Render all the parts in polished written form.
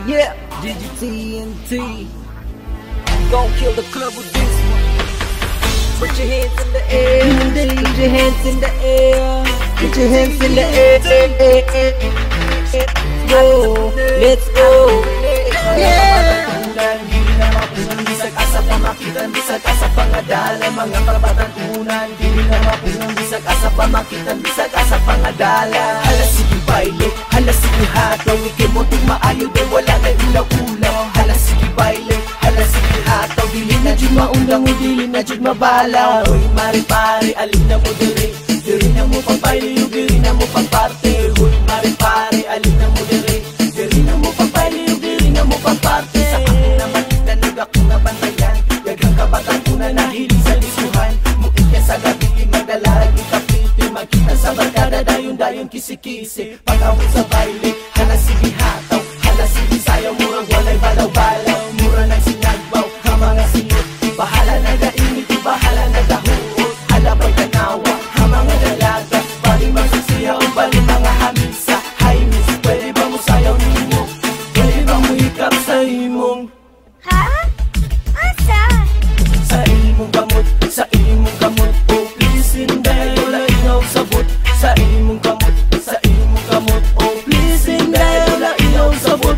Yeah, DGTNT. Gon' kill the club with this one. Put your hands in the air. Put your hands in the air. Put your hands in the air. Let's go. Yeah. Bisag asa pamakitan, bisag asa pangadala. Mga karapatan unan, dili na mapunan. Bisag asa pamakitan, bisag asa pangadala. Hala sige baile, hala sige hataw. Ikimotong maayo din wala na ilaw-ulaw. Hala sige baile, hala sige hataw. Dili na dyan maundang o dili na dyan mabalaw. Uy mare-pare, alin na mo diri. Diri na mo pang baile, yung diri na mo pang parte. Uy mare-pare, alin na mo diri. Diri na mo pang baile, yung diri na mo pang parte. Sa akin naman akong nabantayan, dagang kabatan ko na nahilig sa lisuhan. Mukit yan sa gabi, magdalag ikapiti. Magkita sa barkada, dayon-dayon kisi-kisi. Pag-awit sa baile, hala sige hataw. Hala sige sayaw, murang walay balaw-balaw. Mura ng sinagbaw, ang mga singot. Bahala na dainit, bahala na dahuot. Hala ba'y kanawa, ang mga dalaga. Bali magsisiyaw, bali mga hamisa. Hi miss, pwede ba mo sayaw ninyo? Pwede ba mo hikap sa imong? Ha? Asa? Sa imong gamot, sa imong gamot. Oh please, hinday, wala inaw sabot. Sa imong gamot, sa imong gamot. Oh please, hinday, wala inaw sabot.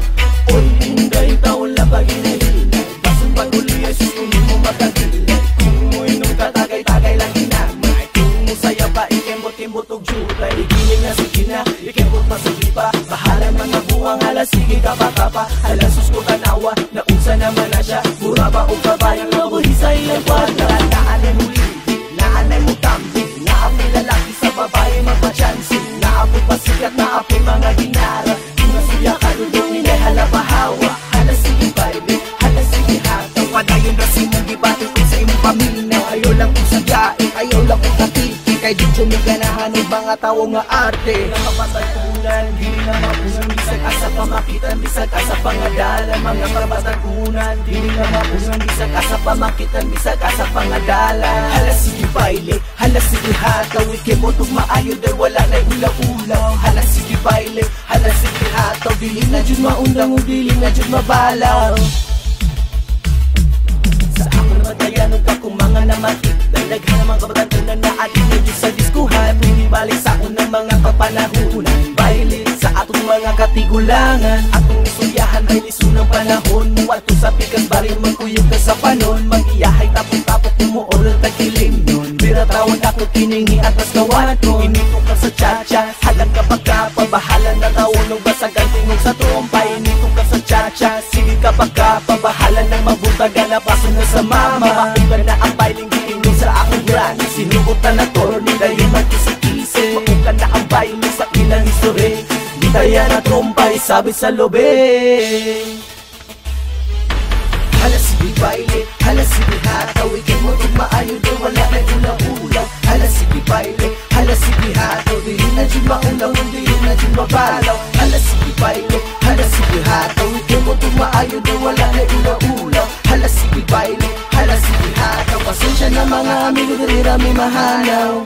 Oy, hinday, tawala pag hinahinay. Basun pag-uli, Jesus, kung mo makagilay. Kung mo inom ka, tagay-tagay lang hinamay. Kung mo saya pa, ikembot-kembot og jutay. Igiling na sige na, ikembot masugi pa. Bahala mga buwang, hala sige kapa-kapa. Hala sus ko tanawa, naunsa naman na siya. Mura ba o kabayang nabuhi sa ilang kwarta. Naanay mo libi, naanay mo tambi. Naapoy lalaki sa babae magpa-chansi. Naapoy pasikat, naapoy mga ginara. Kung nasuya ka dudungin ay hala pahawa. Hala sige baby, hala sige hataw. Padayon na si mong gibatin kung sa imong paminaw. Ayaw lang kong sadyain, ayaw lang kong katiti. Kay di sumiganahan ng mga tao nga arte. Nakapatay unan, di na mapunan. Bisag asa pamakitan, bisag asa pangadala. Mga karapatan unan, di na mapunan. Bisag asa pamakitan, bisag asa pangadala. Hala sige baile, hala sige hataw. Ikimotog maayo dahil wala na ulaw-ulaw. Hala sige baile, hala sige hataw. Dili na dyan maundang o dili na dyan mabalaw. Sa ako naman tayanog akong mga namatik. Dalaghan ng mga kabatan na naadik na dyan sa diskuhan. Hindi balik sa unang mga kapanahunan. Baile sa atong mga katigulangan. Atong isuyahan ay lisunang panahon. Muwato sa pikas baril magkuyog ka sa panon. Mag-iyahay tapos-tapos umuoral tagilim nun. Biratawan ako kiningi atas kawato. Inito ka sa cha-cha, halang kapag kapabahala na tawon. Basagan tingog sa trompa. Inito ka sa cha-cha, sige kapag kapabahala ng mabutagan na paso na sa mama. Maiba na ang bailing giingin sa akong granny. Sinubutan na toro ni dayon magkisi-kisi. Mauka na ang baile sa ilang history. Di daya na trompay sabi sa lobe. Hala sige baile, hala sige hataw. Ikimotog maayo din wala na ulaw-ulaw. Hala sige baile, hala sige hataw. Dili na dyan maulaw, dili na dyan mabalaw. Hala sige baile, hala sige hataw. Ikimotog maayo din wala na ulaw-ulaw. Hala sige baile, hala sige hataw. Pasensya na mga amigo, diri rami mahalaw.